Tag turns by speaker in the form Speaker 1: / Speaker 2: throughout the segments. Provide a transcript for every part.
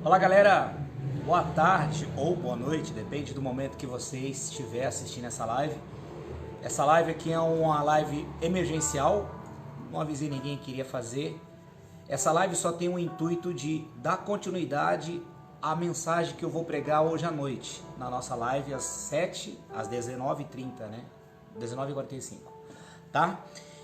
Speaker 1: Olá galera, boa tarde ou boa noite, depende do momento que você estiver assistindo essa live. Essa live aqui é uma live emergencial, não avisei ninguém que iria fazer. Essa live só tem o intuito de dar continuidade à mensagem que eu vou pregar hoje à noite, na nossa live às 19h30, né? 19h45, tá?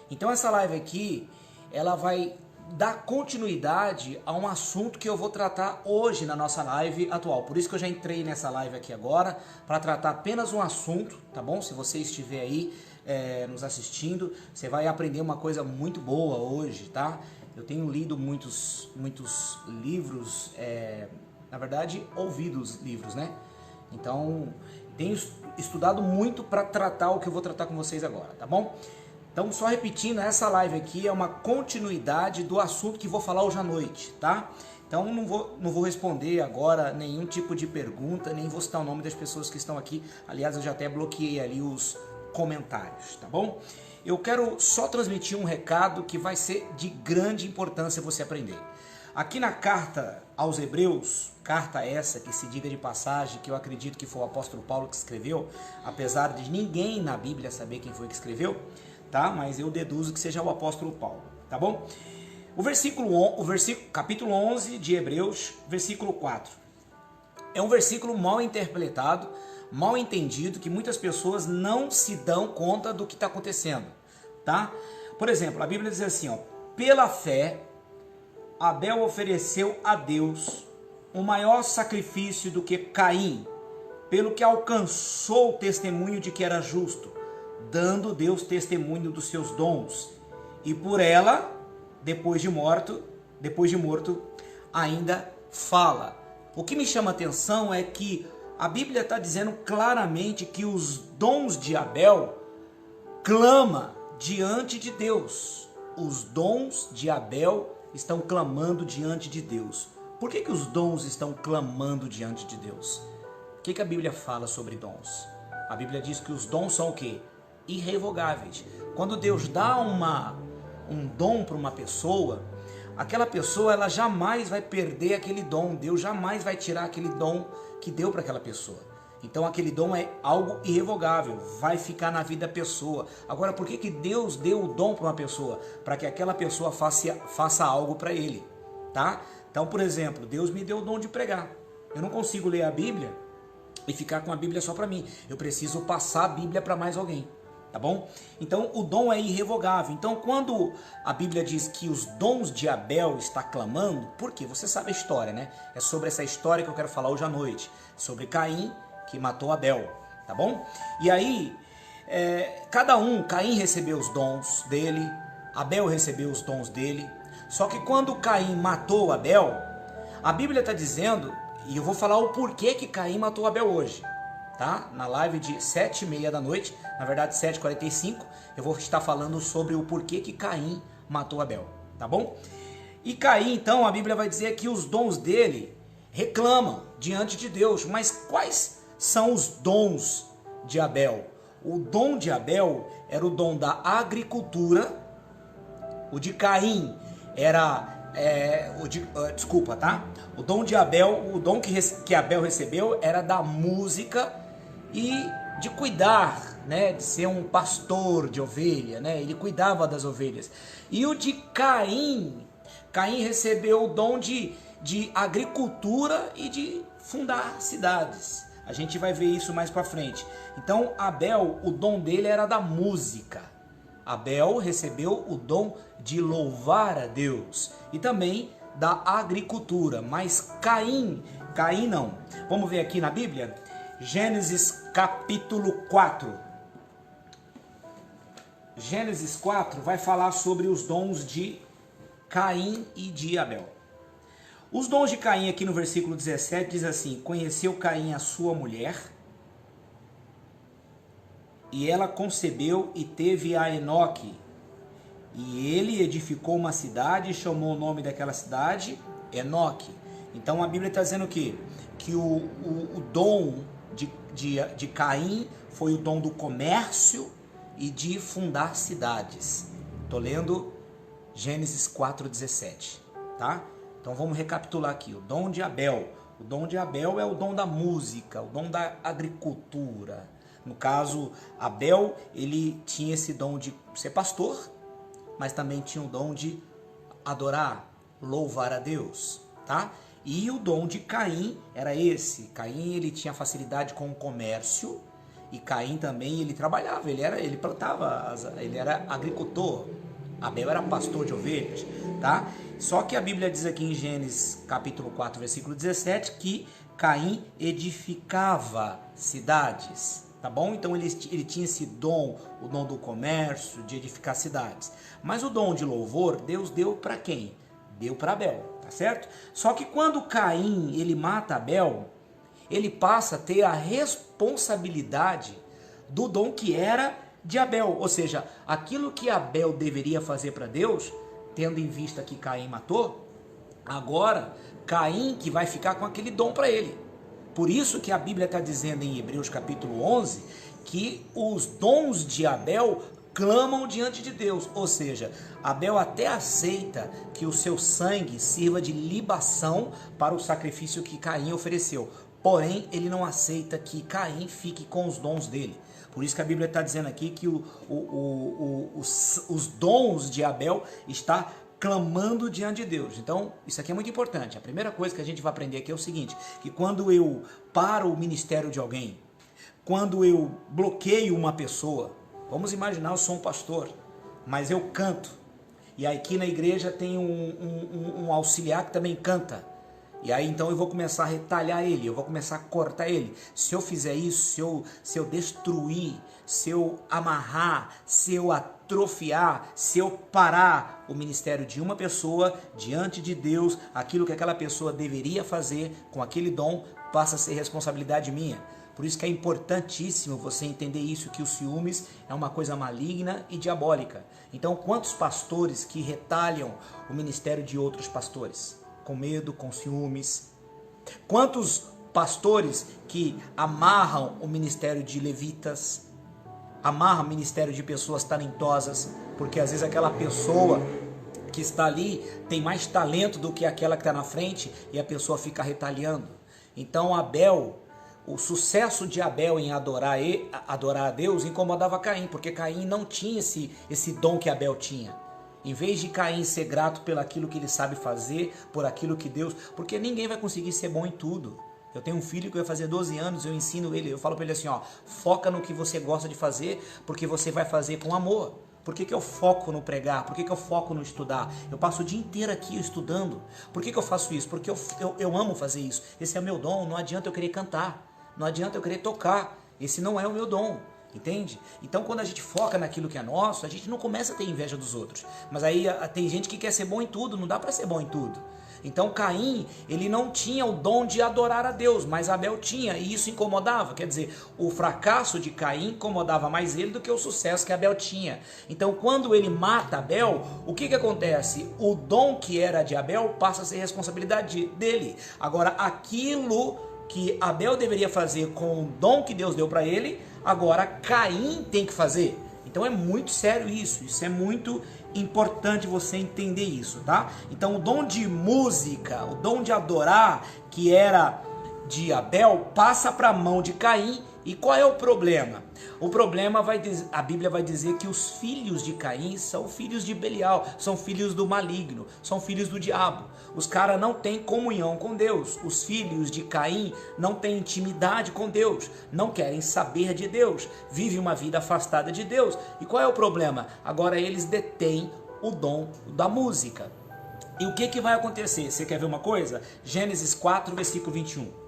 Speaker 1: Então essa live aqui, ela vai dar continuidade a um assunto que eu vou tratar hoje na nossa live atual. Por isso que eu já entrei nessa live aqui agora, para tratar apenas um assunto, tá bom? Se você estiver aí nos assistindo, você vai aprender uma coisa muito boa hoje, tá? Eu tenho lido muitos livros, na verdade, ouvido os livros, né? Então, tenho estudado muito para tratar o que eu vou tratar com vocês agora, tá bom? Então, só repetindo, essa live aqui é uma continuidade do assunto que vou falar hoje à noite, tá? Então, não vou responder agora nenhum tipo de pergunta, nem vou citar o nome das pessoas que estão aqui. Aliás, eu já até bloqueei ali os comentários, tá bom? Eu quero só transmitir um recado que vai ser de grande importância você aprender. Aqui na carta aos Hebreus, carta essa que, se diga de passagem, que eu acredito que foi o apóstolo Paulo que escreveu, apesar de ninguém na Bíblia saber quem foi que escreveu, tá? Mas eu deduzo que seja o apóstolo Paulo, tá bom? Capítulo 11 de Hebreus, versículo 4. É um versículo mal interpretado, mal entendido, que muitas pessoas não se dão conta do que está acontecendo, tá? Por exemplo, a Bíblia diz assim, ó: pela fé, Abel ofereceu a Deus um maior sacrifício do que Caim, pelo que alcançou o testemunho de que era justo, dando Deus testemunho dos seus dons, e por ela, depois de morto, ainda fala. O que me chama a atenção é que a Bíblia está dizendo claramente que os dons de Abel clama diante de Deus. Os dons de Abel estão clamando diante de Deus. Por que os dons estão clamando diante de Deus? O que a Bíblia fala sobre dons? A Bíblia diz que os dons são o quê? Irrevogáveis. Quando Deus dá um dom para uma pessoa, aquela pessoa ela jamais vai perder aquele dom. Deus jamais vai tirar aquele dom que deu para aquela pessoa. Então aquele dom é algo irrevogável, vai ficar na vida da pessoa. Agora, por que Deus deu o dom para uma pessoa? Para que aquela pessoa faça algo para ele, tá? Então, por exemplo, Deus me deu o dom de pregar. Eu não consigo ler a Bíblia e ficar com a Bíblia só para mim. Eu preciso passar a Bíblia para mais alguém, tá bom? Então o dom é irrevogável. Então quando a Bíblia diz que os dons de Abel está clamando, por quê? Você sabe a história, né? É sobre essa história que eu quero falar hoje à noite, sobre Caim que matou Abel, tá bom? E aí, Caim recebeu os dons dele, Abel recebeu os dons dele. Só que quando Caim matou Abel, a Bíblia está dizendo, e eu vou falar o porquê que Caim matou Abel hoje, tá? Na live de 7h30 da noite, na verdade 7h45, eu vou estar falando sobre o porquê que Caim matou Abel, tá bom? E Caim, então, a Bíblia vai dizer que os dons dele reclamam diante de Deus. Mas quais são os dons de Abel? O dom de Abel era o dom da agricultura, o de Caim era... O dom de Abel, o dom que Abel recebeu era da música e de cuidar, né, de ser um pastor de ovelha, né? Ele cuidava das ovelhas. E o de Caim recebeu o dom de agricultura e de fundar cidades. A gente vai ver isso mais para frente. Então Abel, o dom dele era da música. Abel recebeu o dom de louvar a Deus e também da agricultura, mas Caim não. Vamos ver aqui na Bíblia, Gênesis capítulo 4. Gênesis 4 vai falar sobre os dons de Caim e de Abel. Os dons de Caim aqui no versículo 17 diz assim: conheceu Caim a sua mulher, e ela concebeu e teve a Enoque. E ele edificou uma cidade e chamou o nome daquela cidade Enoque. Então a Bíblia está dizendo o quê? Que o dom de Caim foi o dom do comércio e de fundar cidades. Estou lendo Gênesis 4:17, tá? Então vamos recapitular aqui, o dom de Abel. O dom de Abel é o dom da música, o dom da agricultura. No caso, Abel, ele tinha esse dom de ser pastor, mas também tinha o dom de adorar, louvar a Deus, tá? E o dom de Caim era esse. Caim, ele tinha facilidade com o comércio, e Caim também, ele trabalhava, ele plantava, ele era agricultor. Abel era pastor de ovelhas, tá? Só que a Bíblia diz aqui em Gênesis capítulo 4, versículo 17, que Caim edificava cidades, tá bom? Então ele tinha esse dom, o dom do comércio, de edificar cidades. Mas o dom de louvor, Deus deu para quem? Deu para Abel, tá certo? Só que quando Caim, ele mata Abel, ele passa a ter a responsabilidade do dom que era de Abel, ou seja, aquilo que Abel deveria fazer para Deus, tendo em vista que Caim matou, agora Caim que vai ficar com aquele dom para ele. Por isso que a Bíblia está dizendo em Hebreus capítulo 11, que os dons de Abel clamam diante de Deus, ou seja, Abel até aceita que o seu sangue sirva de libação para o sacrifício que Caim ofereceu, porém ele não aceita que Caim fique com os dons dele. Por isso que a Bíblia está dizendo aqui que os dons de Abel está clamando diante de Deus. Então, isso aqui é muito importante. A primeira coisa que a gente vai aprender aqui é o seguinte, que quando eu paro o ministério de alguém, quando eu bloqueio uma pessoa, vamos imaginar, eu sou um pastor, mas eu canto, e aqui na igreja tem um auxiliar que também canta, e aí então eu vou começar a retalhar ele, eu vou começar a cortar ele. Se eu fizer isso, se eu destruir, se eu amarrar, se eu atrofiar, se eu parar o ministério de uma pessoa diante de Deus, aquilo que aquela pessoa deveria fazer com aquele dom passa a ser responsabilidade minha. Por isso que é importantíssimo você entender isso, que o ciúmes é uma coisa maligna e diabólica. Então, quantos pastores que retalham o ministério de outros pastores? Com medo, com ciúmes. Quantos pastores que amarram o ministério de levitas, amarram o ministério de pessoas talentosas, porque às vezes aquela pessoa que está ali tem mais talento do que aquela que está na frente e a pessoa fica retalhando. Então Abel, o sucesso de Abel em adorar a Deus incomodava Caim, porque Caim não tinha esse dom que Abel tinha. Em vez de Caim ser grato pelo aquilo que ele sabe fazer, por aquilo que Deus... Porque ninguém vai conseguir ser bom em tudo. Eu tenho um filho que vai fazer 12 anos, eu ensino ele, eu falo para ele assim, ó, foca no que você gosta de fazer, porque você vai fazer com amor. Por que eu foco no pregar? Por que eu foco no estudar? Eu passo o dia inteiro aqui estudando. Por que eu faço isso? Porque eu amo fazer isso. Esse é o meu dom, não adianta eu querer cantar, não adianta eu querer tocar. Esse não é o meu dom. Entende? Então quando a gente foca naquilo que é nosso, a gente não começa a ter inveja dos outros. Mas aí tem gente que quer ser bom em tudo, não dá para ser bom em tudo. Então Caim, ele não tinha o dom de adorar a Deus, mas Abel tinha, e isso incomodava. Quer dizer, o fracasso de Caim incomodava mais ele do que o sucesso que Abel tinha. Então quando ele mata Abel, o que acontece? O dom que era de Abel passa a ser responsabilidade dele. Agora aquilo que Abel deveria fazer com o dom que Deus deu para ele, agora Caim tem que fazer. Então é muito sério isso é muito importante você entender isso, tá? Então o dom de música, o dom de adorar, que era de Abel, passa para a mão de Caim. E qual é o problema? O problema, a Bíblia vai dizer que os filhos de Caim são filhos de Belial, são filhos do maligno, são filhos do diabo. Os caras não têm comunhão com Deus. Os filhos de Caim não têm intimidade com Deus, não querem saber de Deus, vivem uma vida afastada de Deus. E qual é o problema? Agora eles detêm o dom da música. E o que vai acontecer? Você quer ver uma coisa? Gênesis 4, versículo 21.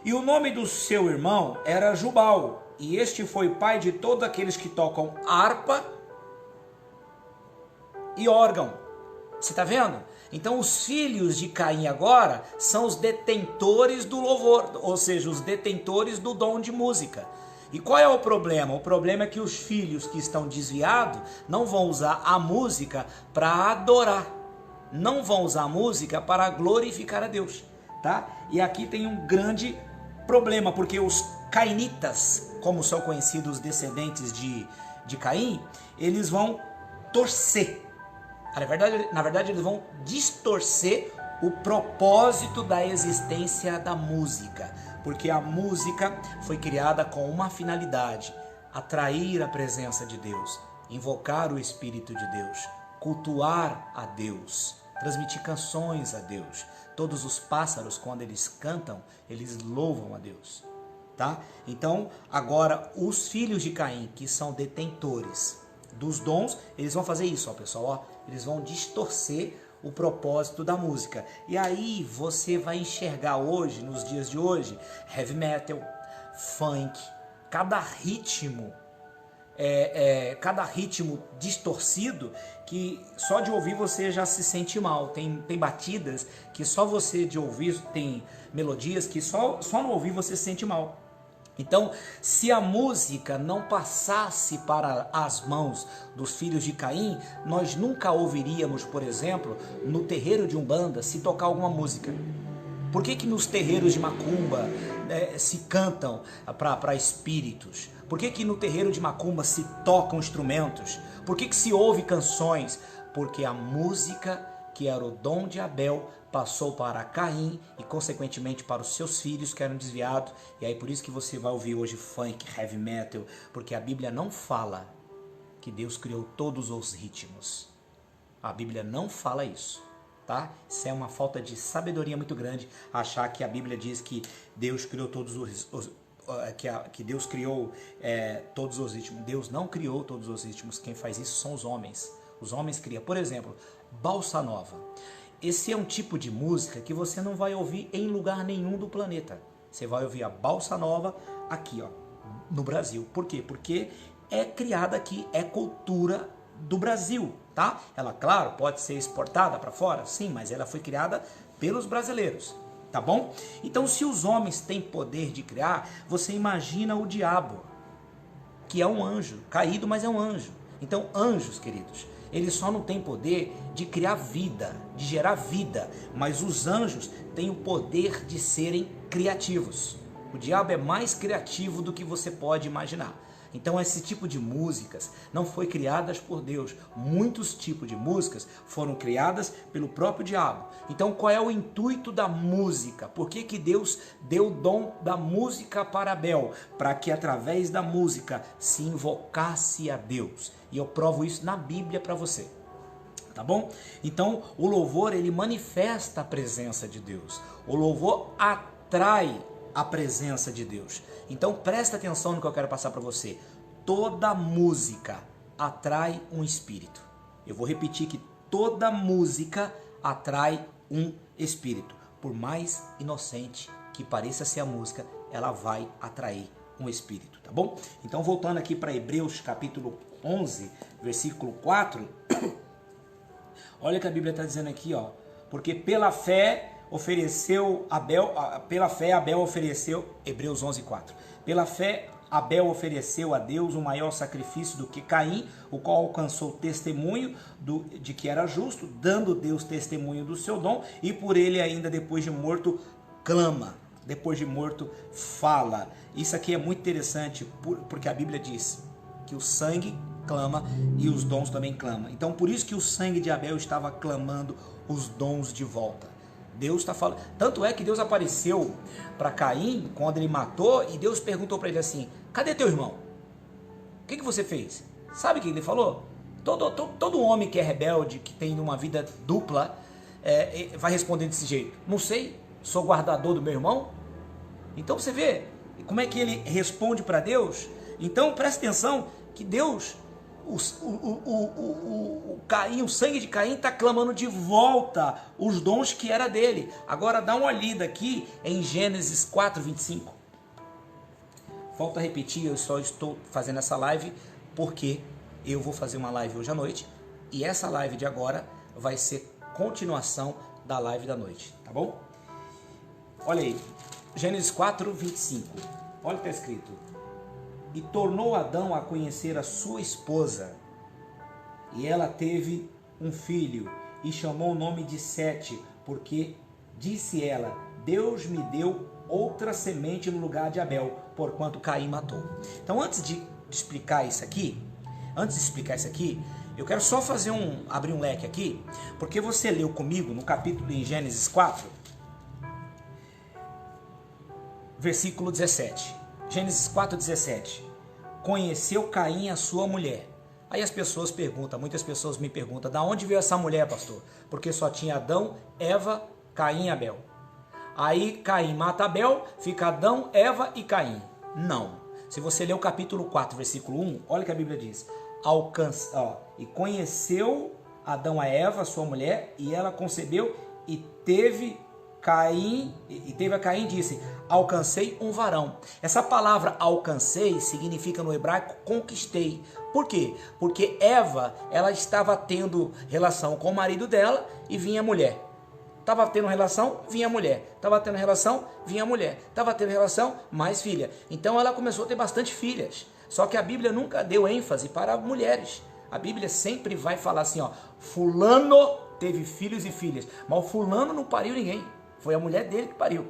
Speaker 1: E o nome do seu irmão era Jubal, e este foi pai de todos aqueles que tocam harpa e órgão. Você está vendo? Então os filhos de Caim agora são os detentores do louvor, ou seja, os detentores do dom de música. E qual é o problema? O problema é que os filhos que estão desviados não vão usar a música para adorar, não vão usar a música para glorificar a Deus, tá? E aqui tem um grande problema, porque os cainitas, como são conhecidos os descendentes de Caim, eles vão torcer Na verdade, eles vão distorcer o propósito da existência da música, porque a música foi criada com uma finalidade: atrair a presença de Deus, invocar o Espírito de Deus, cultuar a Deus, transmitir canções a Deus. Todos os pássaros, quando eles cantam, eles louvam a Deus, tá? Então, agora, os filhos de Caim, que são detentores dos dons, eles vão fazer isso, ó, pessoal, ó, eles vão distorcer o propósito da música. E aí você vai enxergar hoje, nos dias de hoje, heavy metal, funk, cada ritmo distorcido que só de ouvir você já se sente mal. Tem batidas que só você de ouvir, tem melodias que só no ouvir você se sente mal. Então, se a música não passasse para as mãos dos filhos de Caim, nós nunca ouviríamos, por exemplo, no terreiro de Umbanda, se tocar alguma música. Por que nos terreiros de Macumba se cantam para espíritos? Por que no terreiro de Macumba se tocam instrumentos? Por que se ouve canções? Porque a música, que era o dom de Abel, passou para Caim e consequentemente para os seus filhos que eram desviados. E aí por isso que você vai ouvir hoje funk, heavy metal, porque a Bíblia não fala que Deus criou todos os ritmos. A Bíblia não fala isso, tá? Isso é uma falta de sabedoria muito grande, achar que a Bíblia diz que Deus criou todos que Deus criou todos os ritmos. Deus não criou todos os ritmos. Quem faz isso são os homens. Os homens criam, por exemplo, bossa nova. Esse é um tipo de música que você não vai ouvir em lugar nenhum do planeta. Você vai ouvir a bossa nova aqui, ó, no Brasil. Por quê? Porque é criada aqui, é cultura do Brasil, tá? Ela, claro, pode ser exportada para fora, sim, mas ela foi criada pelos brasileiros, tá bom? Então, se os homens têm poder de criar, você imagina o diabo, que é um anjo, caído, mas é um anjo. Então, anjos, queridos, eles só não têm poder de criar vida, de gerar vida, mas os anjos têm o poder de serem criativos. O diabo é mais criativo do que você pode imaginar. Então esse tipo de músicas não foi criadas por Deus. Muitos tipos de músicas foram criadas pelo próprio diabo. Então qual é o intuito da música? Por que Deus deu o dom da música para Abel? Para que através da música se invocasse a Deus. E eu provo isso na Bíblia para você. Tá bom? Então o louvor, ele manifesta a presença de Deus. O louvor atrai a presença de Deus. Então presta atenção no que eu quero passar para você. Toda música atrai um espírito. Eu vou repetir que toda música atrai um espírito. Por mais inocente que pareça ser a música, ela vai atrair um espírito, tá bom? Então voltando aqui para Hebreus capítulo 11, versículo 4. Olha o que a Bíblia está dizendo aqui, ó. Porque pela fé Abel ofereceu, Hebreus 11, 4. Pela fé Abel ofereceu a Deus um maior sacrifício do que Caim, o qual alcançou testemunho de que era justo, dando Deus testemunho do seu dom, e por ele ainda depois de morto clama, depois de morto fala. Isso aqui é muito interessante, porque a Bíblia diz que o sangue clama e os dons também clamam. Então por isso que o sangue de Abel estava clamando os dons de volta. Deus está falando. Tanto é que Deus apareceu para Caim quando ele matou, e Deus perguntou para ele assim: cadê teu irmão? O que você fez? Sabe o que ele falou? Todo homem que é rebelde, que tem uma vida dupla, vai responder desse jeito: não sei, sou guardador do meu irmão. Então você vê como é que ele responde para Deus. Então presta atenção que Deus, o sangue de Caim está clamando de volta os dons que era dele. Agora dá uma olhada aqui em Gênesis 4, 25. Volto a repetir, eu só estou fazendo essa live porque eu vou fazer uma live hoje à noite, e essa live de agora vai ser continuação da live da noite, tá bom? Olha aí, Gênesis 4, 25. Olha o que está escrito: e tornou Adão a conhecer a sua esposa, e ela teve um filho, e chamou o nome de Sete, porque disse ela: Deus me deu outra semente no lugar de Abel, porquanto Caim matou. Então antes de explicar isso aqui, Eu quero só abrir um leque aqui, porque você leu comigo no capítulo em Gênesis 4, versículo 17. Gênesis 4:17. Conheceu Caim a sua mulher. Aí as pessoas perguntam, muitas pessoas me perguntam, da onde veio essa mulher, pastor? Porque só tinha Adão, Eva, Caim e Abel. Aí Caim mata Abel, fica Adão, Eva e Caim. Não. Se você ler o capítulo 4, versículo 1, olha o que a Bíblia diz. E conheceu Adão a Eva, sua mulher, e ela concebeu e teve a Caim, disse: alcancei um varão. Essa palavra alcancei significa no hebraico conquistei. Por quê? Porque Eva, ela estava tendo relação com o marido dela e vinha a mulher. Estava tendo relação, vinha a mulher. Estava tendo relação, vinha a mulher. Estava tendo relação, mais filha. Então ela começou a ter bastante filhas. Só que a Bíblia nunca deu ênfase para mulheres. A Bíblia sempre vai falar assim, ó, fulano teve filhos e filhas, mas o fulano não pariu ninguém. Foi a mulher dele que pariu.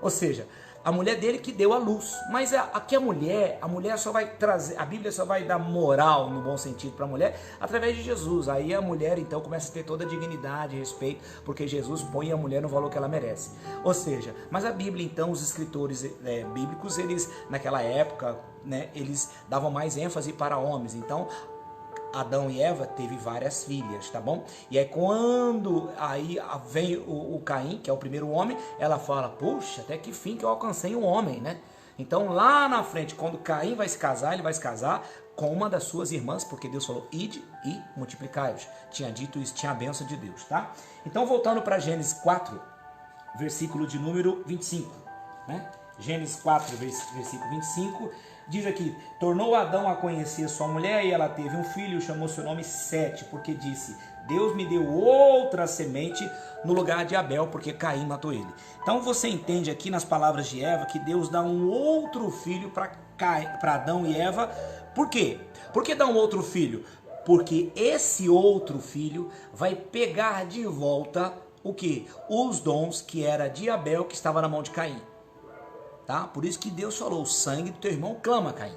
Speaker 1: Ou seja, a mulher dele que deu a luz. Mas aqui a mulher só vai trazer, a Bíblia só vai dar moral, no bom sentido, para a mulher, através de Jesus. Aí a mulher então começa a ter toda a dignidade e respeito, porque Jesus põe a mulher no valor que ela merece. Ou seja, mas a Bíblia então, os escritores bíblicos, eles naquela época, né, eles davam mais ênfase para homens. Então Adão e Eva teve várias filhas, tá bom? E aí quando aí vem o Caim, que é o primeiro homem, ela fala, puxa, até que fim que eu alcancei um homem, né? Então lá na frente, quando Caim vai se casar, ele vai se casar com uma das suas irmãs, porque Deus falou, ide e multiplicai-os. Tinha dito isso, tinha a bênção de Deus, tá? Então voltando para Gênesis 4, versículo de número 25, né? Gênesis 4, versículo 25, diz aqui, tornou Adão a conhecer sua mulher e ela teve um filho, chamou seu nome Sete, porque disse, Deus me deu outra semente no lugar de Abel, porque Caim matou ele. Então você entende aqui nas palavras de Eva que Deus dá um outro filho para Adão e Eva. Por quê? Por que dá um outro filho? Porque esse outro filho vai pegar de volta o quê? Os dons que era de Abel, que estava na mão de Caim. Tá? Por isso que Deus falou, o sangue do teu irmão clama, Caim.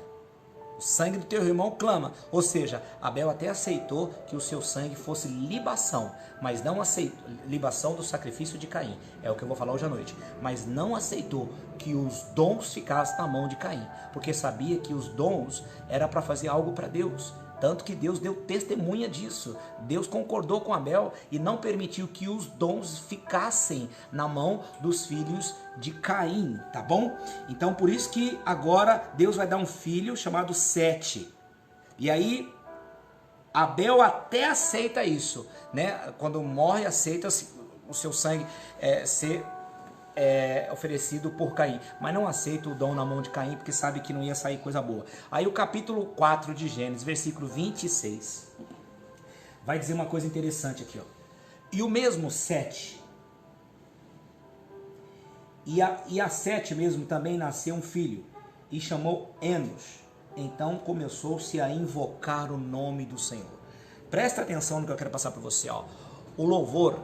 Speaker 1: O sangue do teu irmão clama. Ou seja, Abel até aceitou que o seu sangue fosse libação, mas não aceitou, libação do sacrifício de Caim. É o que eu vou falar hoje à noite. Mas não aceitou que os dons ficassem na mão de Caim, porque sabia que os dons era para fazer algo para Deus. Tanto que Deus deu testemunha disso. Deus concordou com Abel e não permitiu que os dons ficassem na mão dos filhos de Caim, tá bom? Então por isso que agora Deus vai dar um filho chamado Sete. E aí Abel até aceita isso, né? Quando morre, aceita o seu sangue ser oferecido por Caim, mas não aceita o dom na mão de Caim, porque sabe que não ia sair coisa boa. Aí o capítulo 4 de Gênesis, versículo 26, vai dizer uma coisa interessante aqui, ó. E o mesmo Sete, e a Sete mesmo também nasceu um filho, e chamou Enos. Então começou-se a invocar o nome do Senhor. Presta atenção no que eu quero passar para você, ó. O louvor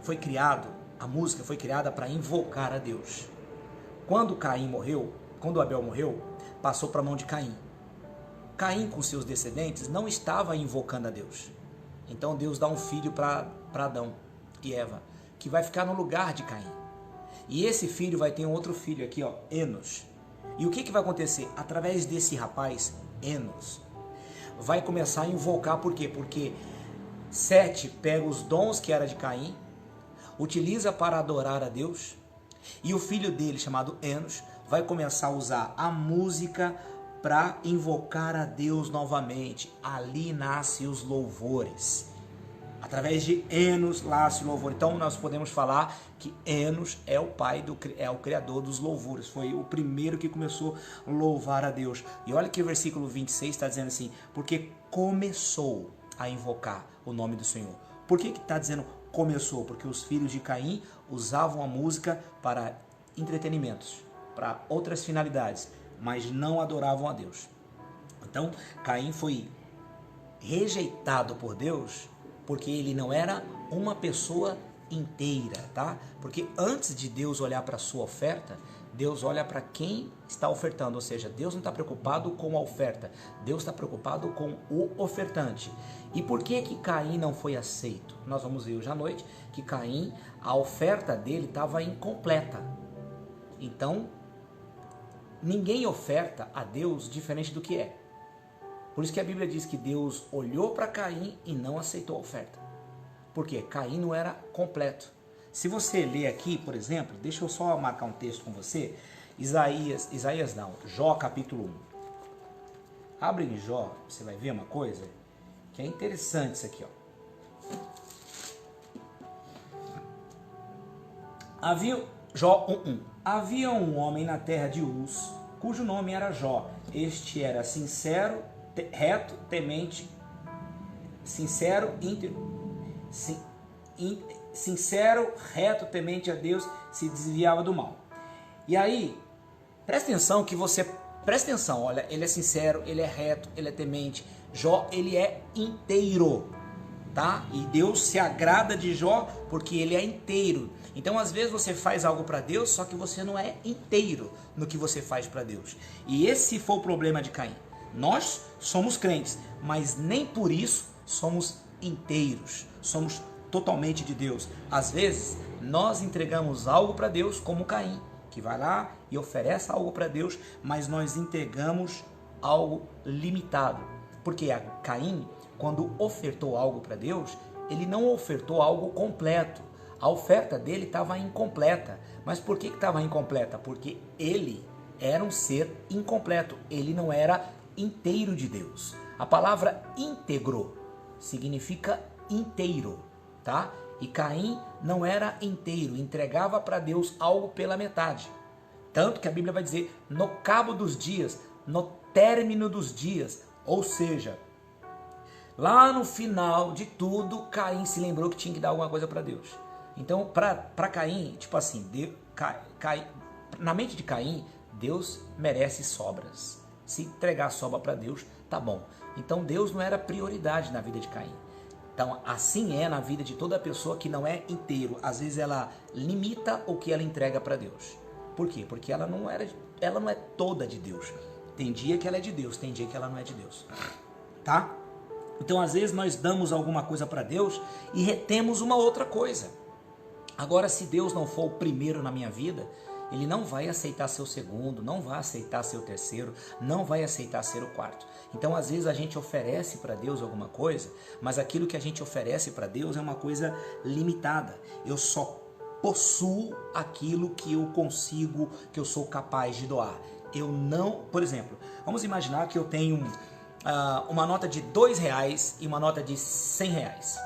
Speaker 1: foi criado, a música foi criada para invocar a Deus. Quando Abel morreu, passou para a mão de Caim. Caim, com seus descendentes, não estava invocando a Deus. Então Deus dá um filho para Adão e Eva, que vai ficar no lugar de Caim. E esse filho vai ter um outro filho aqui, ó, Enos. E o que vai acontecer? Através desse rapaz, Enos, vai começar a invocar, por quê? Porque Sete pega os dons que era de Caim, utiliza para adorar a Deus, e o filho dele, chamado Enos, vai começar a usar a música para invocar a Deus novamente. Ali nascem os louvores. Através de Enos nasce o louvor. Então nós podemos falar que Enos é o criador dos louvores. Foi o primeiro que começou a louvar a Deus. E olha que o versículo 26 está dizendo assim, porque começou a invocar o nome do Senhor. Por que está dizendo começou? Porque os filhos de Caim usavam a música para entretenimentos, para outras finalidades, mas não adoravam a Deus. Então Caim foi rejeitado por Deus porque ele não era uma pessoa inteira, tá? Porque antes de Deus olhar para a sua oferta, Deus olha para quem está ofertando, ou seja, Deus não está preocupado com a oferta, Deus está preocupado com o ofertante. E por que que Caim não foi aceito? Nós vamos ver hoje à noite que Caim, a oferta dele estava incompleta. Então, ninguém oferta a Deus diferente do que é. Por isso que a Bíblia diz que Deus olhou para Caim e não aceitou a oferta. Por quê? Caim não era completo. Se você ler aqui, por exemplo, deixa eu só marcar um texto com você, Jó capítulo 1. Abre em Jó, você vai ver uma coisa que é interessante isso aqui, ó. Jó 1:1. Havia um homem na terra de Uz, cujo nome era Jó. Este era sincero, reto, temente, sincero, reto, temente a Deus, se desviava do mal. E aí, presta atenção, olha, ele é sincero, ele é reto, ele é temente. Jó, ele é inteiro, tá? E Deus se agrada de Jó porque ele é inteiro. Então, às vezes você faz algo para Deus, só que você não é inteiro no que você faz para Deus. E esse foi o problema de Caim. Nós somos crentes, mas nem por isso somos inteiros, somos totalmente de Deus. Às vezes nós entregamos algo para Deus, como Caim, que vai lá e oferece algo para Deus, mas nós entregamos algo limitado. Porque Caim, quando ofertou algo para Deus, ele não ofertou algo completo. A oferta dele estava incompleta. Mas por que estava incompleta? Porque ele era um ser incompleto, ele não era inteiro de Deus. A palavra íntegro significa inteiro, tá? E Caim não era inteiro, entregava para Deus algo pela metade. Tanto que a Bíblia vai dizer, no cabo dos dias, no término dos dias, ou seja, lá no final de tudo, Caim se lembrou que tinha que dar alguma coisa para Deus. Então, para Caim, tipo assim, na mente de Caim, Deus merece sobras. Se entregar sobra para Deus, tá bom. Então, Deus não era prioridade na vida de Caim. Então, assim é na vida de toda pessoa que não é inteiro. Às vezes ela limita o que ela entrega para Deus. Por quê? Porque ela não é toda de Deus. Tem dia que ela é de Deus, tem dia que ela não é de Deus. Tá? Então, às vezes nós damos alguma coisa para Deus e retemos uma outra coisa. Agora, se Deus não for o primeiro na minha vida, Ele não vai aceitar ser o segundo, não vai aceitar ser o terceiro, não vai aceitar ser o quarto. Então, às vezes a gente oferece para Deus alguma coisa, mas aquilo que a gente oferece para Deus é uma coisa limitada. Eu só possuo aquilo que eu consigo, que eu sou capaz de doar. Eu não, por exemplo, vamos imaginar que eu tenho uma nota de R$2 e uma nota de R$100.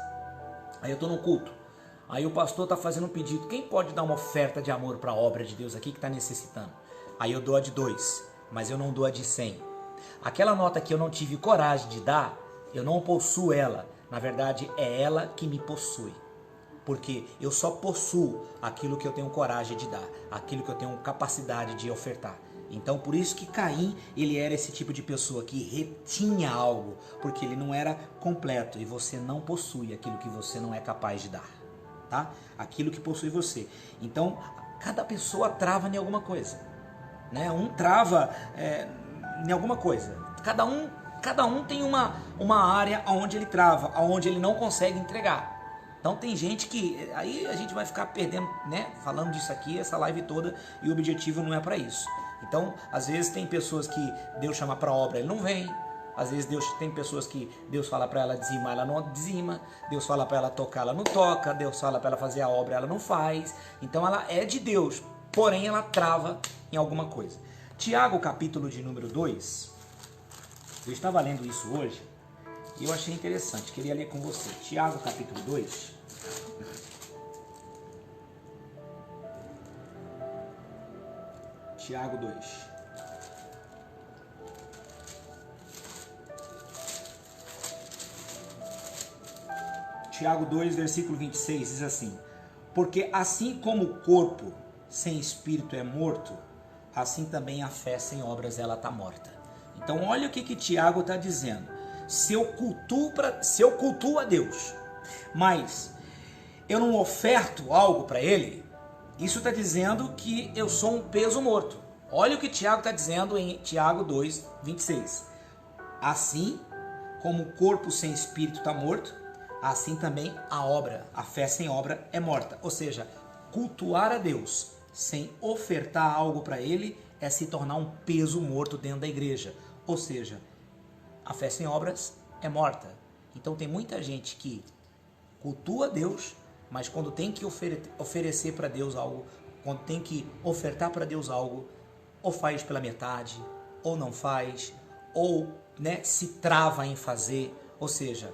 Speaker 1: Aí eu estou no culto. Aí o pastor está fazendo um pedido. Quem pode dar uma oferta de amor para a obra de Deus aqui que está necessitando? Aí eu dou a de 2, mas eu não dou a de 100. Aquela nota que eu não tive coragem de dar, eu não possuo ela. Na verdade, é ela que me possui. Porque eu só possuo aquilo que eu tenho coragem de dar, aquilo que eu tenho capacidade de ofertar. Então, por isso que Caim, ele era esse tipo de pessoa que retinha algo, porque ele não era completo. E você não possui aquilo que você não é capaz de dar. Tá? Aquilo que possui você. Então, cada pessoa trava em alguma coisa, né? Um trava em alguma coisa. Cada um tem uma área onde ele trava, onde ele não consegue entregar. Então tem gente que aí a gente vai ficar perdendo, né? Falando disso aqui, essa live toda, e o objetivo não é para isso. Então, às vezes tem pessoas que Deus chama para obra, ele não vem. Às vezes tem pessoas que Deus fala para ela dizimar, ela não dizima. Deus fala para ela tocar, ela não toca. Deus fala para ela fazer a obra, ela não faz. Então ela é de Deus, porém ela trava em alguma coisa. Tiago, capítulo de número 2. Eu estava lendo isso hoje e eu achei interessante. Queria ler com você. Tiago, capítulo 2. Tiago 2. Tiago 2, versículo 26, diz assim: porque assim como o corpo sem espírito é morto, assim também a fé sem obras ela está morta. Então olha o que Tiago está dizendo. Se eu cultuo a Deus, mas eu não oferto algo para Ele, Isso está dizendo que eu sou um peso morto. Olha o que Tiago está dizendo em Tiago 2, 26. Assim como o corpo sem espírito está morto, assim também a obra, a fé sem obra é morta. Ou seja, cultuar a Deus sem ofertar algo para Ele é se tornar um peso morto dentro da igreja. Ou seja, a fé sem obras é morta. Então tem muita gente que cultua Deus, mas quando tem que oferecer para Deus algo, quando tem que ofertar para Deus algo, ou faz pela metade, ou não faz, ou se trava em fazer. Ou seja,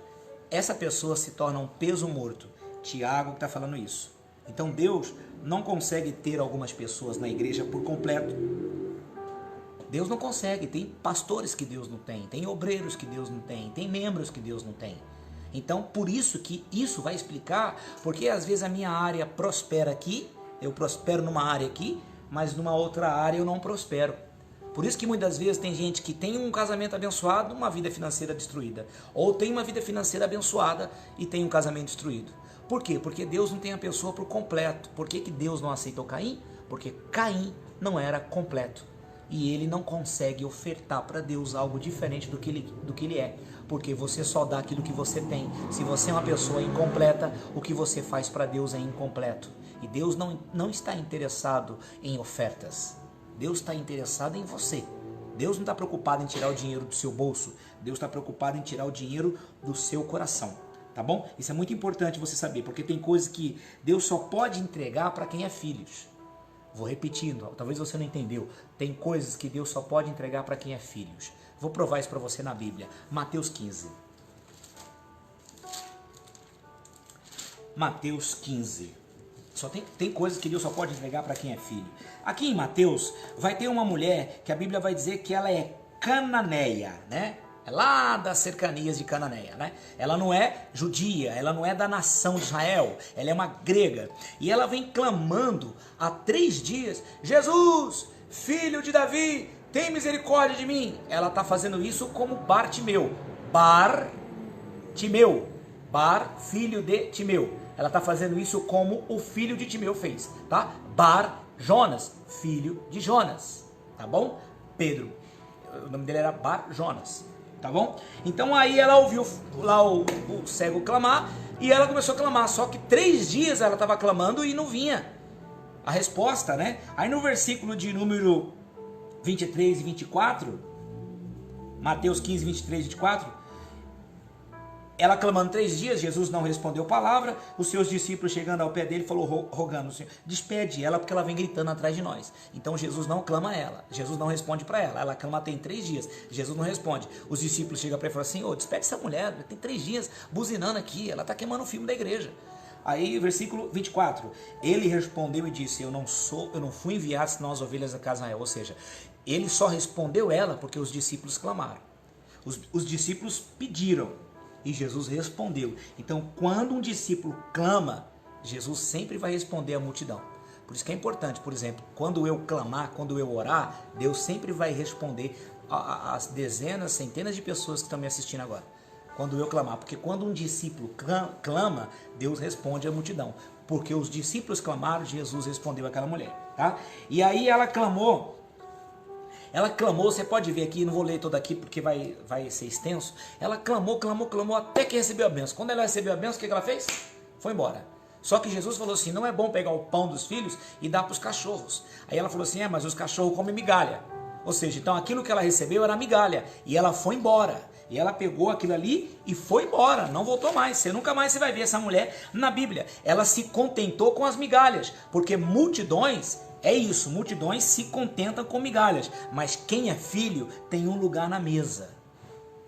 Speaker 1: essa pessoa se torna um peso morto. Tiago está falando isso. Então Deus não consegue ter algumas pessoas na igreja por completo. Deus não consegue. Tem pastores que Deus não tem, tem obreiros que Deus não tem, tem membros que Deus não tem. Então, por isso que isso vai explicar porque às vezes a minha área prospera aqui, eu prospero numa área aqui, mas numa outra área eu não prospero. Por isso que muitas vezes tem gente que tem um casamento abençoado, uma vida financeira destruída. Ou tem uma vida financeira abençoada e tem um casamento destruído. Por quê? Porque Deus não tem a pessoa por completo. Por que Deus não aceitou Caim? Porque Caim não era completo. E ele não consegue ofertar para Deus algo diferente do que ele é. Porque você só dá aquilo que você tem. Se você é uma pessoa incompleta, o que você faz para Deus é incompleto. E Deus não está interessado em ofertas. Deus está interessado em você. Deus não está preocupado em tirar o dinheiro do seu bolso. Deus está preocupado em tirar o dinheiro do seu coração. Tá bom? Isso é muito importante você saber, porque tem coisas que Deus só pode entregar para quem é filhos. Vou repetindo, talvez você não entendeu. Tem coisas que Deus só pode entregar para quem é filhos. Vou provar isso para você na Bíblia. Mateus 15. Mateus 15. Só tem coisas que Deus só pode entregar para quem é filho. Aqui em Mateus vai ter uma mulher que a Bíblia vai dizer que ela é cananeia, né? É lá das cercanias de Cananeia, né? Ela não é judia, ela não é da nação de Israel, ela é uma grega. E ela vem clamando há 3 dias: Jesus, filho de Davi, tem misericórdia de mim. Ela está fazendo isso como Bartimeu. Bartimeu, Bar, filho de Timeu. Ela está fazendo isso como o filho de Timeu fez, tá? Bar Jonas, filho de Jonas, tá bom? Pedro, o nome dele era Bar Jonas. Tá bom? Então aí ela ouviu lá o cego clamar e ela começou a clamar. Só que 3 dias ela estava clamando e não vinha a resposta, né? Aí no versículo de número 23 e 24, Mateus 15, 23 e 24, ela clamando 3 dias, Jesus não respondeu palavra. Os seus discípulos chegando ao pé dele, falou rogando: Senhor, despede ela porque ela vem gritando atrás de nós. Então Jesus não clama a ela, Jesus não responde para ela. Ela clama tem 3 dias, Jesus não responde. Os discípulos chegam para ele e falam assim: ô, despede essa mulher, tem 3 dias buzinando aqui, ela está queimando o filme da igreja. Aí versículo 24, ele respondeu e disse: eu não fui enviado senão as ovelhas da casa de Israel. Ou seja, ele só respondeu ela porque os discípulos clamaram. Os discípulos pediram e Jesus respondeu. Então, quando um discípulo clama, Jesus sempre vai responder à multidão. Por isso que é importante, por exemplo, quando eu clamar, quando eu orar, Deus sempre vai responder às dezenas, centenas de pessoas que estão me assistindo agora. Quando eu clamar, porque quando um discípulo clama, Deus responde à multidão. Porque os discípulos clamaram, Jesus respondeu àquela mulher, tá? E aí ela clamou, você pode ver aqui, não vou ler todo aqui porque vai ser extenso. Ela clamou até que recebeu a bênção. Quando ela recebeu a bênção, o que ela fez? Foi embora. Só que Jesus falou assim: não é bom pegar o pão dos filhos e dar para os cachorros. Aí ela falou assim: mas os cachorros comem migalha. Ou seja, então aquilo que ela recebeu era migalha. E ela foi embora. E ela pegou aquilo ali e foi embora, não voltou mais. Você nunca mais vai ver essa mulher na Bíblia. Ela se contentou com as migalhas, porque multidões, é isso, multidões se contentam com migalhas. Mas quem é filho tem um lugar na mesa.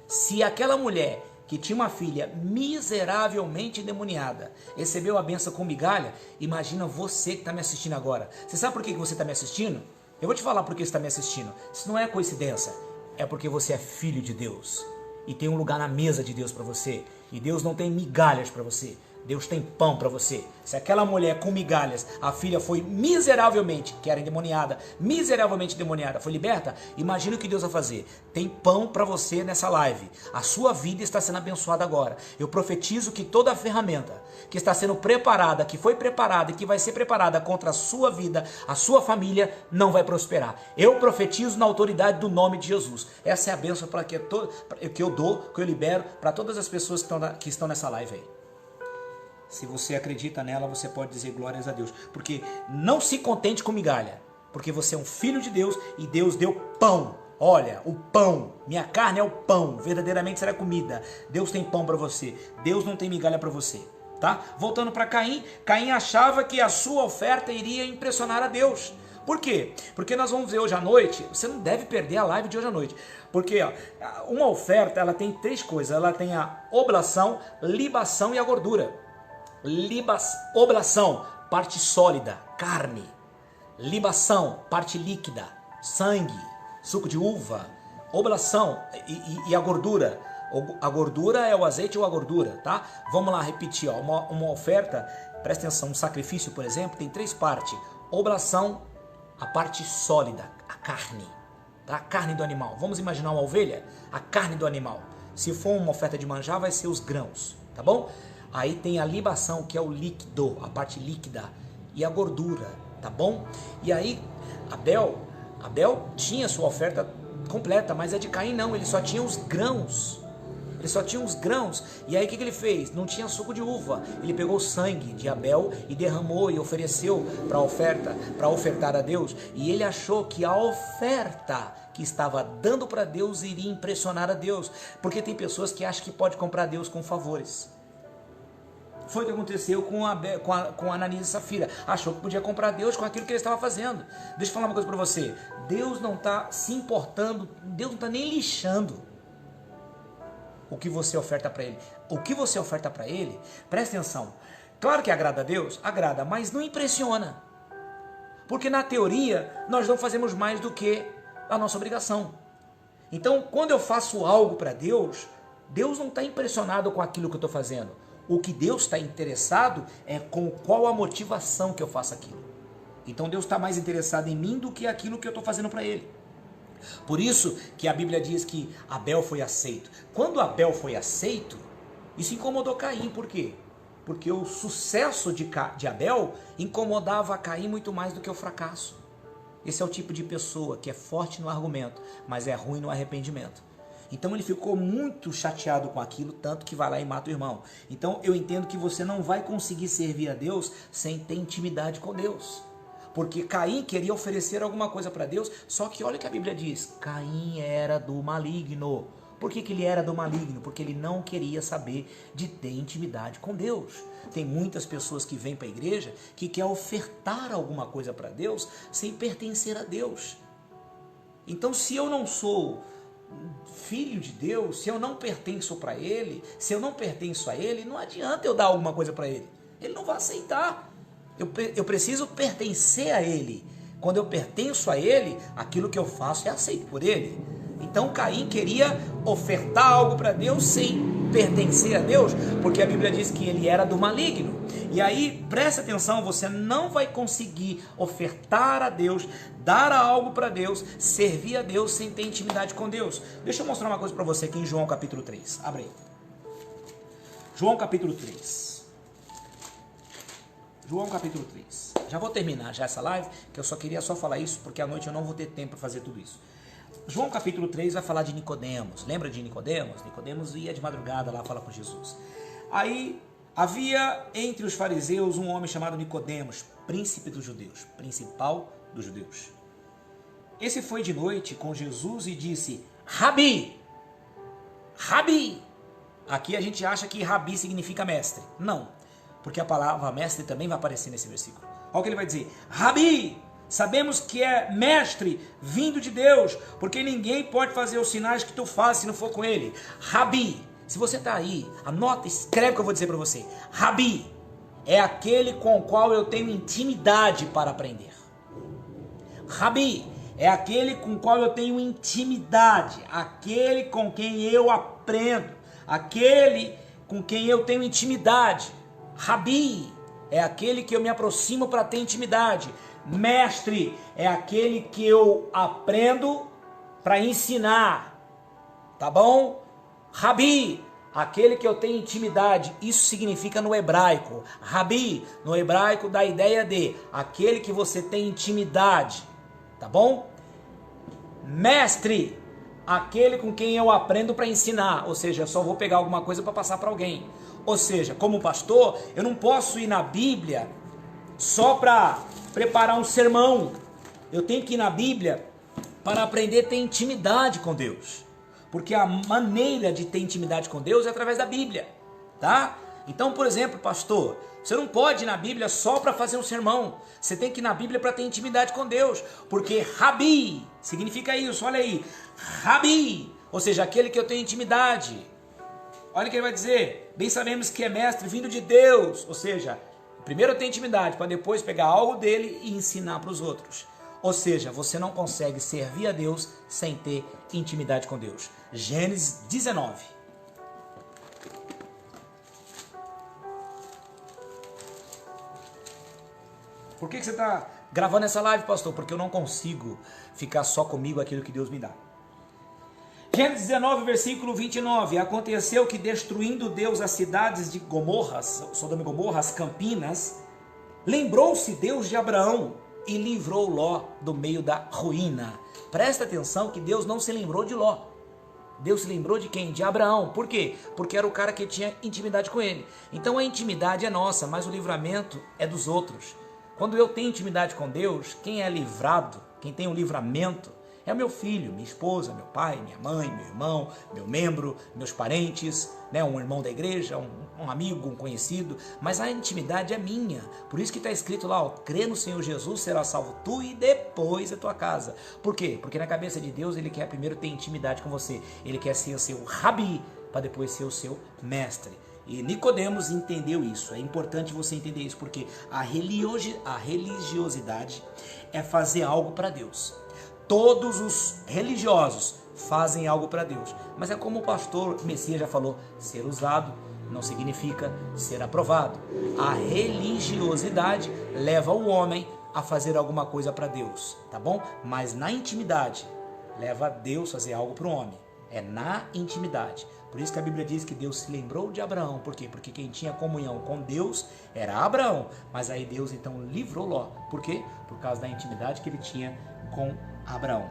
Speaker 1: Se aquela mulher que tinha uma filha miseravelmente endemoniada recebeu a benção com migalha, imagina você que está me assistindo agora. Você sabe por que você está me assistindo? Eu vou te falar por que você está me assistindo. Isso não é coincidência, é porque você é filho de Deus. E tem um lugar na mesa de Deus para você. E Deus não tem migalhas para você. Deus tem pão para você. Se aquela mulher com migalhas, a filha foi miseravelmente, que era endemoniada, miseravelmente endemoniada, foi liberta, imagina o que Deus vai fazer. Tem pão para você nessa live. A sua vida está sendo abençoada agora. Eu profetizo que toda a ferramenta que está sendo preparada, que foi preparada e que vai ser preparada contra a sua vida, a sua família, não vai prosperar. Eu profetizo na autoridade do nome de Jesus. Essa é a bênção que eu dou, que eu libero para todas as pessoas que estão nessa live aí. Se você acredita nela, você pode dizer glórias a Deus. Porque não se contente com migalha. Porque você é um filho de Deus e Deus deu pão. Olha, o pão. Minha carne é o pão. Verdadeiramente será comida. Deus tem pão para você. Deus não tem migalha para você. Tá? Voltando para Caim. Caim achava que a sua oferta iria impressionar a Deus. Por quê? Porque nós vamos ver hoje à noite. Você não deve perder a live de hoje à noite. Porque ó, uma oferta, ela tem 3 coisas. Ela tem a oblação, libação e a gordura. Oblação, parte sólida, carne. Libação, parte líquida, sangue, suco de uva. Oblação e a gordura. A gordura é o azeite ou a gordura, tá? Vamos lá repetir, ó. Uma oferta, presta atenção, um sacrifício, por exemplo, tem 3 partes. Oblação, a parte sólida, a carne, tá? A carne do animal. Vamos imaginar uma ovelha? A carne do animal. Se for uma oferta de manjar, vai ser os grãos, tá bom? Aí tem a libação, que é o líquido, a parte líquida, e a gordura, tá bom? E aí, Abel tinha sua oferta completa, mas a de Caim não, ele só tinha os grãos. Ele só tinha os grãos. E aí o que ele fez? Não tinha suco de uva. Ele pegou o sangue de Abel e derramou e ofereceu para ofertar a Deus. E ele achou que a oferta que estava dando para Deus iria impressionar a Deus. Porque tem pessoas que acham que pode comprar Deus com favores. Foi o que aconteceu com Ananias e Safira. Achou que podia comprar Deus com aquilo que ele estava fazendo. Deixa eu falar uma coisa para você. Deus não está se importando, Deus não está nem lixando o que você oferta para Ele. O que você oferta para Ele, presta atenção. Claro que agrada a Deus, agrada, mas não impressiona. Porque na teoria, nós não fazemos mais do que a nossa obrigação. Então, quando eu faço algo para Deus, Deus não está impressionado com aquilo que eu estou fazendo. O que Deus está interessado é com qual a motivação que eu faço aquilo. Então Deus está mais interessado em mim do que aquilo que eu estou fazendo para Ele. Por isso que a Bíblia diz que Abel foi aceito. Quando Abel foi aceito, isso incomodou Caim. Por quê? Porque o sucesso de Abel incomodava Caim muito mais do que o fracasso. Esse é o tipo de pessoa que é forte no argumento, mas é ruim no arrependimento. Então ele ficou muito chateado com aquilo, tanto que vai lá e mata o irmão. Então eu entendo que você não vai conseguir servir a Deus sem ter intimidade com Deus. Porque Caim queria oferecer alguma coisa para Deus, só que olha o que a Bíblia diz, Caim era do maligno. Por que ele era do maligno? Porque ele não queria saber de ter intimidade com Deus. Tem muitas pessoas que vêm para a igreja que quer ofertar alguma coisa para Deus sem pertencer a Deus. Então se eu não sou filho de Deus, se eu não pertenço para Ele, se eu não pertenço a Ele, não adianta eu dar alguma coisa para Ele. Ele não vai aceitar. Eu preciso pertencer a Ele. Quando eu pertenço a Ele, aquilo que eu faço é aceito por Ele. Então Caim queria ofertar algo para Deus sem pertencer a Deus, porque a Bíblia diz que ele era do maligno. E aí, presta atenção, você não vai conseguir ofertar a Deus, dar algo para Deus, servir a Deus sem ter intimidade com Deus. Deixa eu mostrar uma coisa para você aqui em João capítulo 3. Abre aí. João capítulo 3. João capítulo 3. Já vou terminar já essa live, que eu só queria falar isso, porque à noite eu não vou ter tempo para fazer tudo isso. João capítulo 3 vai falar de Nicodemos. Lembra de Nicodemos? Nicodemos ia de madrugada lá falar com Jesus. Aí havia entre os fariseus um homem chamado Nicodemos, príncipe dos judeus, principal dos judeus. Esse foi de noite com Jesus e disse: Rabi, Rabi. Aqui a gente acha que Rabi significa mestre. Não, porque a palavra mestre também vai aparecer nesse versículo. Olha o que ele vai dizer: Rabi, sabemos que é mestre vindo de Deus, porque ninguém pode fazer os sinais que tu fazes se não for com ele. Rabi, se você está aí, anota, escreve o que eu vou dizer para você. Rabi é aquele com o qual eu tenho intimidade para aprender. Rabi é aquele com o qual eu tenho intimidade, aquele com quem eu aprendo, aquele com quem eu tenho intimidade. Rabi é aquele que eu me aproximo para ter intimidade. Mestre é aquele que eu aprendo para ensinar. Tá bom? Rabi, aquele que eu tenho intimidade. Isso significa no hebraico. Rabi, no hebraico, dá a ideia de aquele que você tem intimidade. Tá bom? Mestre, aquele com quem eu aprendo para ensinar. Ou seja, eu só vou pegar alguma coisa para passar para alguém. Ou seja, como pastor, eu não posso ir na Bíblia só para preparar um sermão. Eu tenho que ir na Bíblia para aprender a ter intimidade com Deus. Porque a maneira de ter intimidade com Deus é através da Bíblia, tá? Então, por exemplo, pastor, você não pode ir na Bíblia só para fazer um sermão. Você tem que ir na Bíblia para ter intimidade com Deus. Porque Rabi significa isso, olha aí. Rabi, ou seja, aquele que eu tenho intimidade. Olha o que ele vai dizer. Bem sabemos que é mestre vindo de Deus. Ou seja, primeiro eu tenho intimidade para depois pegar algo dele e ensinar para os outros. Ou seja, você não consegue servir a Deus sem ter intimidade com Deus. Gênesis 19. Por que você está gravando essa live, pastor? Porque eu não consigo ficar só comigo aquilo que Deus me dá. Gênesis 19, versículo 29. Aconteceu que destruindo Deus as cidades de Gomorra, Sodoma e Gomorra, as Campinas, lembrou-se Deus de Abraão e livrou Ló do meio da ruína. Presta atenção que Deus não se lembrou de Ló. Deus se lembrou de quem? De Abraão. Por quê? Porque era o cara que tinha intimidade com ele. Então a intimidade é nossa, mas o livramento é dos outros. Quando eu tenho intimidade com Deus, quem é livrado, quem tem o livramento, é o meu filho, minha esposa, meu pai, minha mãe, meu irmão, meu membro, meus parentes, né? Um irmão da igreja, um amigo, um conhecido. Mas a intimidade é minha. Por isso que está escrito lá, ó, crê no Senhor Jesus, será salvo tu e depois a tua casa. Por quê? Porque na cabeça de Deus Ele quer primeiro ter intimidade com você. Ele quer ser o seu rabi, para depois ser o seu mestre. E Nicodemos entendeu isso. É importante você entender isso, porque a religiosidade é fazer algo para Deus. Todos os religiosos fazem algo para Deus. Mas é como o pastor Messias já falou, ser usado não significa ser aprovado. A religiosidade leva o homem a fazer alguma coisa para Deus, tá bom? Mas na intimidade, leva Deus a fazer algo para o homem. É na intimidade. Por isso que a Bíblia diz que Deus se lembrou de Abraão. Por quê? Porque quem tinha comunhão com Deus era Abraão. Mas aí Deus então livrou Ló. Por quê? Por causa da intimidade que ele tinha com Abraão.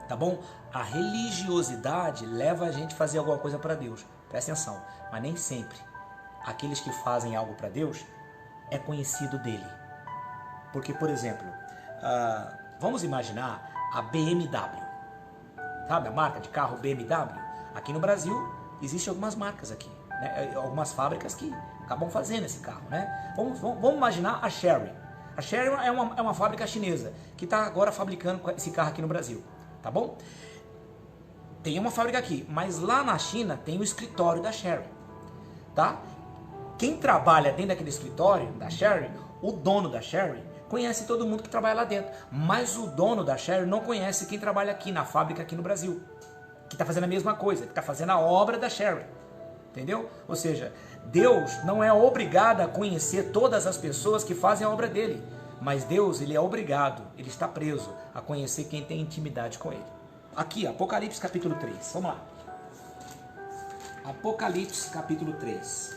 Speaker 1: Tá bom? A religiosidade leva a gente a fazer alguma coisa para Deus. Presta atenção. Mas nem sempre aqueles que fazem algo para Deus é conhecido dele. Porque, por exemplo, vamos imaginar a BMW. Sabe a marca de carro BMW? Aqui no Brasil existem algumas marcas aqui, né? Algumas fábricas que acabam fazendo esse carro, né? Vamos imaginar a Chery. A Chery é uma fábrica chinesa que está agora fabricando esse carro aqui no Brasil, tá bom? Tem uma fábrica aqui, mas lá na China tem o escritório da Chery, tá? Quem trabalha dentro daquele escritório da Chery, o dono da Chery, conhece todo mundo que trabalha lá dentro, mas o dono da Chery não conhece quem trabalha aqui na fábrica aqui no Brasil, que está fazendo a mesma coisa, que está fazendo a obra da Chery, entendeu? Ou seja, Deus não é obrigado a conhecer todas as pessoas que fazem a obra dele, mas Deus, ele é obrigado, ele está preso a conhecer quem tem intimidade com ele. Aqui, Apocalipse capítulo 3, vamos lá. Apocalipse capítulo 3.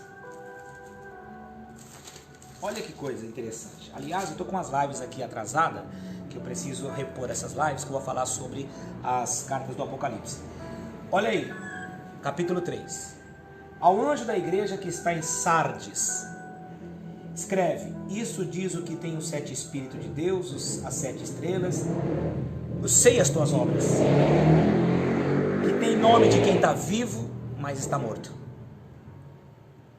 Speaker 1: Olha que coisa interessante. Aliás, eu estou com umas lives aqui atrasadas, que eu preciso repor essas lives, que eu vou falar sobre as cartas do Apocalipse. Olha aí, capítulo 3. Ao anjo da igreja que está em Sardes, escreve: isso diz o que tem os 7 Espíritos de Deus, as 7 estrelas. Eu sei as tuas obras, que tem nome de quem está vivo, mas está morto.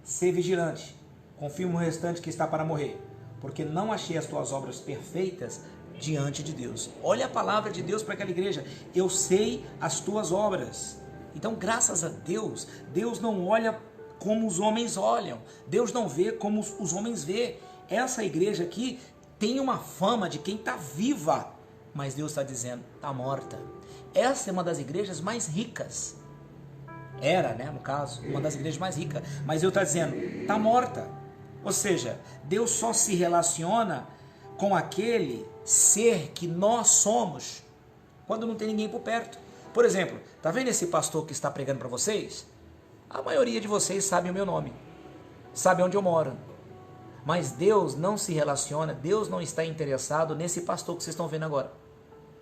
Speaker 1: Sê vigilante, confirma o restante que está para morrer, porque não achei as tuas obras perfeitas diante de Deus. Olha a palavra de Deus para aquela igreja. Eu sei as tuas obras. Então, graças a Deus, Deus não olha como os homens olham. Deus não vê como os homens vê. Essa igreja aqui tem uma fama de quem está viva, mas Deus está dizendo, está morta. Essa é uma das igrejas mais ricas. Era, né, no caso, uma das igrejas mais ricas. Mas Deus está dizendo, está morta. Ou seja, Deus só se relaciona com aquele ser que nós somos quando não tem ninguém por perto. Por exemplo, tá vendo esse pastor que está pregando para vocês? A maioria de vocês sabe o meu nome, sabe onde eu moro. Mas Deus não se relaciona, Deus não está interessado nesse pastor que vocês estão vendo agora.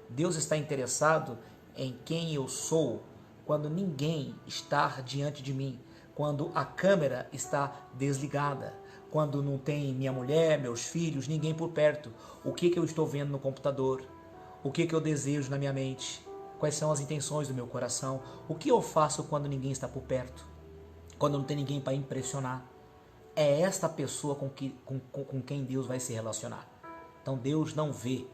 Speaker 1: Deus está interessado em quem eu sou quando ninguém está diante de mim, quando a câmera está desligada, quando não tem minha mulher, meus filhos, ninguém por perto. O que eu estou vendo no computador? O que eu desejo na minha mente? Quais são as intenções do meu coração? O que eu faço quando ninguém está por perto? Quando não tem ninguém para impressionar? É esta pessoa com quem Deus vai se relacionar. Então Deus não vê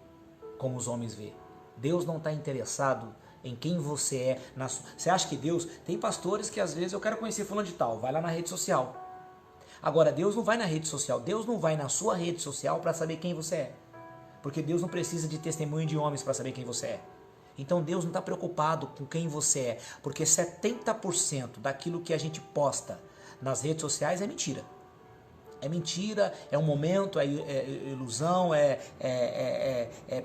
Speaker 1: como os homens vê. Deus não está interessado em quem você é. Você acha que Deus... Tem pastores que às vezes eu quero conhecer fulano de tal, vai lá na rede social. Agora Deus não vai na rede social, Deus não vai na sua rede social para saber quem você é. Porque Deus não precisa de testemunho de homens para saber quem você é. Então Deus não está preocupado com quem você é, porque 70% daquilo que a gente posta nas redes sociais é mentira. É mentira, é um momento, é ilusão, é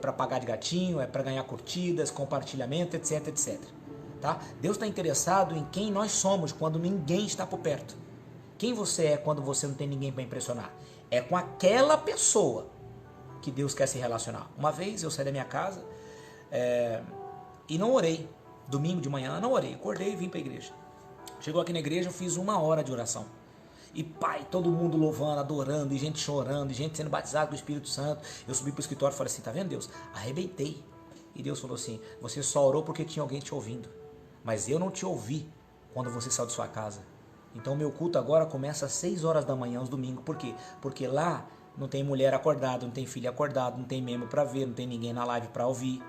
Speaker 1: para pagar de gatinho, é para ganhar curtidas, compartilhamento, etc, etc. Tá? Deus está interessado em quem nós somos quando ninguém está por perto. Quem você é quando você não tem ninguém para impressionar? É com aquela pessoa que Deus quer se relacionar. Uma vez eu saí da minha casa e não orei. Domingo de manhã não orei, acordei e vim para a igreja. Chegou aqui na igreja, eu fiz 1 hora de oração. E pai, todo mundo louvando, adorando, e gente chorando, e gente sendo batizada do Espírito Santo. Eu subi para o escritório e falei assim, tá vendo Deus? Arrebentei. E Deus falou assim, você só orou porque tinha alguém te ouvindo. Mas eu não te ouvi quando você saiu de sua casa. Então meu culto agora começa às 6 horas da manhã, aos domingos. Por quê? Porque lá não tem mulher acordada, não tem filho acordado, não tem membro para ver, não tem ninguém na live para ouvir.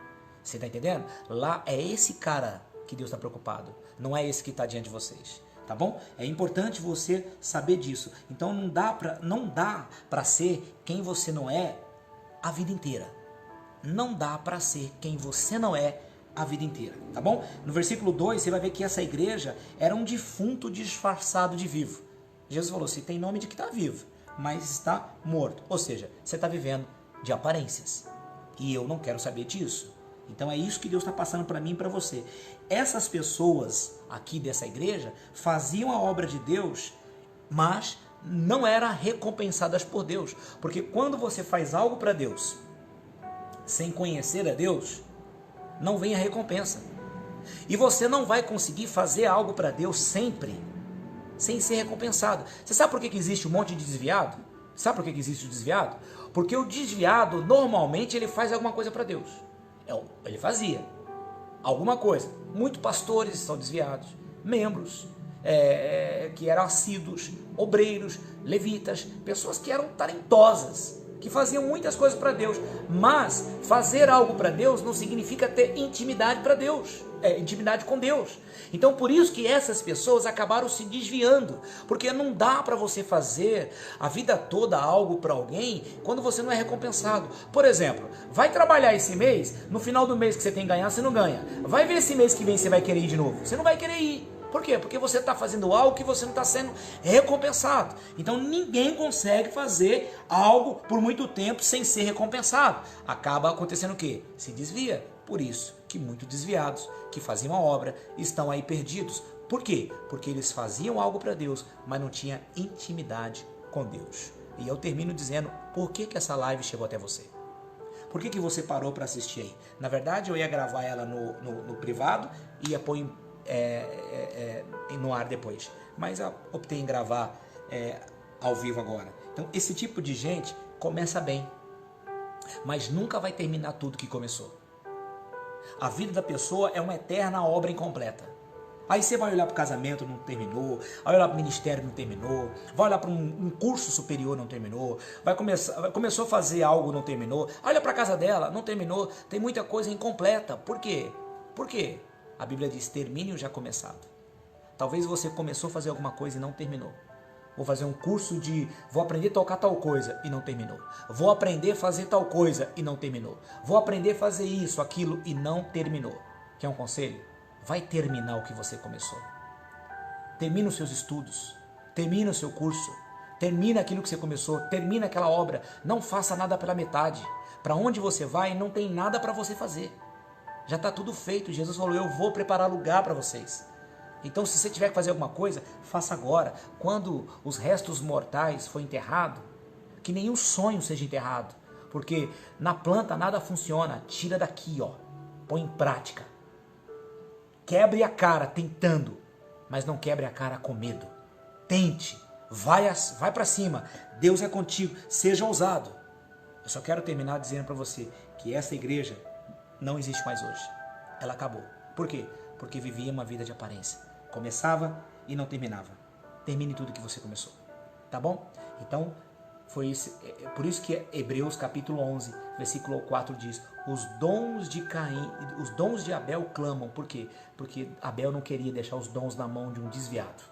Speaker 1: Você tá entendendo? Lá é esse cara que Deus está preocupado. Não é esse que está diante de vocês. Tá bom? É importante você saber disso. Então não dá para ser quem você não é a vida inteira. Não dá para ser quem você não é a vida inteira, tá bom? No versículo 2 você vai ver que essa igreja era um defunto disfarçado de vivo. Jesus falou assim, tem nome de que está vivo, mas está morto. Ou seja, você está vivendo de aparências. E eu não quero saber disso. Então é isso que Deus está passando para mim e para você. Essas pessoas aqui dessa igreja faziam a obra de Deus, mas não eram recompensadas por Deus. Porque quando você faz algo para Deus, sem conhecer a Deus, não vem a recompensa. E você não vai conseguir fazer algo para Deus sempre, sem ser recompensado. Você sabe por que existe um monte de desviado? Sabe por que existe o desviado? Porque o desviado, normalmente, ele faz alguma coisa para Deus. Ele fazia alguma coisa. Muitos pastores são desviados, membros que eram assíduos, obreiros, levitas, pessoas que eram talentosas, que faziam muitas coisas para Deus. Mas fazer algo para Deus não significa ter intimidade para Deus, intimidade com Deus. Então por isso que essas pessoas acabaram se desviando, porque não dá para você fazer a vida toda algo para alguém quando você não é recompensado. Por exemplo, vai trabalhar esse mês, no final do mês que você tem que ganhar, você não ganha. Vai ver esse mês que vem, você vai querer ir de novo. Você não vai querer ir. Por quê? Porque você está fazendo algo que você não está sendo recompensado. Então ninguém consegue fazer algo por muito tempo sem ser recompensado. Acaba acontecendo o quê? Se desvia. Por isso que muitos desviados que faziam a obra estão aí perdidos. Por quê? Porque eles faziam algo para Deus, mas não tinha intimidade com Deus. E eu termino dizendo por que essa live chegou até você. Por que você parou para assistir aí? Na verdade eu ia gravar ela no privado e ia pôr no ar depois, mas eu optei em gravar ao vivo agora. Então esse tipo de gente começa bem, mas nunca vai terminar tudo que começou. A vida da pessoa é uma eterna obra incompleta. Aí você vai olhar para o casamento, não terminou, vai olhar para o ministério, não terminou, vai olhar para um curso superior, não terminou, começou a fazer algo, não terminou, olha para a casa dela, não terminou, tem muita coisa incompleta. Por quê? Por quê? A Bíblia diz, termine o já começado. Talvez você começou a fazer alguma coisa e não terminou. Vou fazer um curso vou aprender a tocar tal coisa e não terminou. Vou aprender a fazer tal coisa e não terminou. Vou aprender a fazer isso, aquilo e não terminou. Quer um conselho? Vai terminar o que você começou. Termina os seus estudos. Termina o seu curso. Termina aquilo que você começou, termina aquela obra. Não faça nada pela metade. Para onde você vai, não tem nada para você fazer. Já está tudo feito. Jesus falou, eu vou preparar lugar para vocês. Então, se você tiver que fazer alguma coisa, faça agora. Quando os restos mortais for enterrado, que nenhum sonho seja enterrado. Porque na planta nada funciona. Tira daqui, ó. Põe em prática. Quebre a cara tentando, mas não quebre a cara com medo. Tente. Vai para cima. Deus é contigo. Seja ousado. Eu só quero terminar dizendo para você que essa igreja não existe mais hoje. Ela acabou. Por quê? Porque vivia uma vida de aparência. Começava e não terminava. Termine tudo que você começou. Tá bom? Então, foi isso, por isso que Hebreus capítulo 11, versículo 4 diz: os dons de Caim, os dons de Abel clamam. Por quê? Porque Abel não queria deixar os dons na mão de um desviado.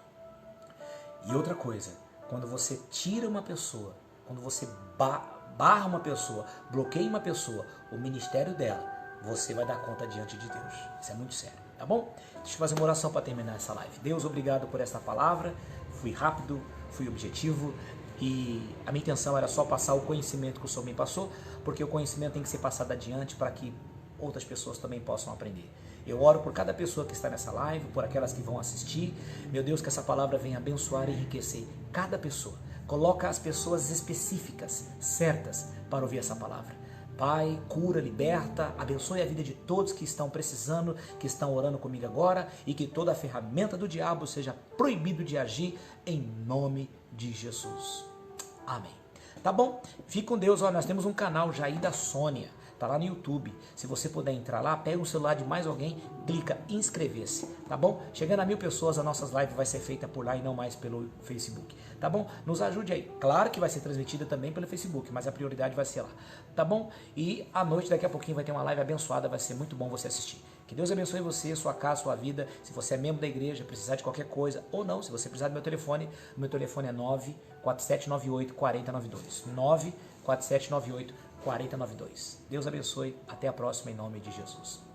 Speaker 1: E outra coisa, quando você tira uma pessoa, quando você barra uma pessoa, bloqueia uma pessoa, o ministério dela, você vai dar conta diante de Deus. Isso é muito sério, tá bom? Deixa eu fazer uma oração para terminar essa live. Deus, obrigado por essa palavra. Fui rápido, fui objetivo e a minha intenção era só passar o conhecimento que o Senhor me passou, porque o conhecimento tem que ser passado adiante para que outras pessoas também possam aprender. Eu oro por cada pessoa que está nessa live, por aquelas que vão assistir. Meu Deus, que essa palavra venha abençoar e enriquecer cada pessoa. Coloca as pessoas específicas, certas, para ouvir essa palavra. Pai, cura, liberta, abençoe a vida de todos que estão precisando, que estão orando comigo agora, e que toda a ferramenta do diabo seja proibido de agir em nome de Jesus. Amém. Tá bom? Fique com Deus. Ó, nós temos um canal, Jair da Sônia. Tá lá no YouTube. Se você puder entrar lá, pega o celular de mais alguém, clica em inscrever-se, tá bom? Chegando a 1000 pessoas, as nossas lives vai ser feita por lá e não mais pelo Facebook, tá bom? Nos ajude aí. Claro que vai ser transmitida também pelo Facebook, mas a prioridade vai ser lá, tá bom? E à noite, daqui a pouquinho, vai ter uma live abençoada, vai ser muito bom você assistir. Que Deus abençoe você, sua casa, sua vida. Se você é membro da igreja, precisar de qualquer coisa, ou não, se você precisar do meu telefone é 94798 4092. 94798 4092. Deus abençoe. Até a próxima em nome de Jesus.